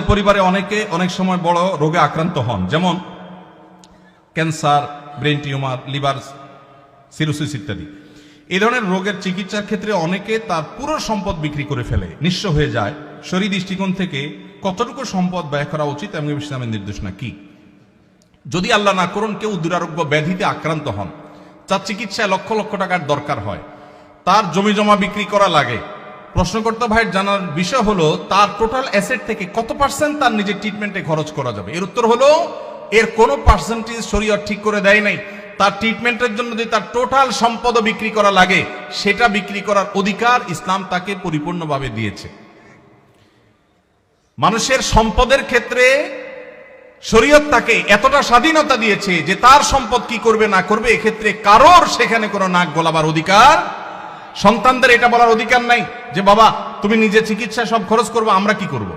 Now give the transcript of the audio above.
পরিবারে অনেকে অনেক সময় বড় রোগে আক্রান্ত হন, যেমন cancer, brain tumour, liver cirrhosis ইত্যাদি। এই ধরনের রোগের চিকিৎসার ক্ষেত্রে অনেকে তার পুরো সম্পদ বিক্রি করে ফেলে, নিঃস্ব হয়ে যায়। শরীর দৃষ্টিকোণ থেকে কতটুকু সম্পদ ব্যয় করা উচিত এবং ইসলামের নির্দেশনা কি? যদি আল্লাহ না করুন কেউ দুরারোগ্য ব্যাধিতে আক্রান্ত হন, তার চিকিৎসায় লক্ষ লক্ষ টাকার দরকার হয়, তার জমি জমা বিক্রি করা লাগে, প্রশ্নকর্তা ভাইয়ের জানার বিষয় হলো তার টোটাল অ্যাসেট থেকে কত পার্সেন্ট তার নিজের ট্রিটমেন্টে খরচ করা যাবে। এর উত্তর হলো এর কোনো পার্সেন্টেজ শরীয়ত ঠিক করে দেয় নাই। তার ট্রিটমেন্টের জন্য যদি তার টোটাল সম্পদ বিক্রি করা লাগে, সেটা বিক্রি করার অধিকার ইসলাম তাকে পরিপূর্ণভাবে দিয়েছে। মানুষের সম্পদের ক্ষেত্রে শরীয়ত তাকে এতটা স্বাধীনতা দিয়েছে যে তার সম্পদ কি করবে না করবে এক্ষেত্রে কারোর সেখানে কোনো নাক গলাবার অধিকার, সন্তানদের এটা বলার অধিকার নাই যে বাবা তুমি নিজে চিকিৎসা সব খরচ করবে, আমরা কি করব।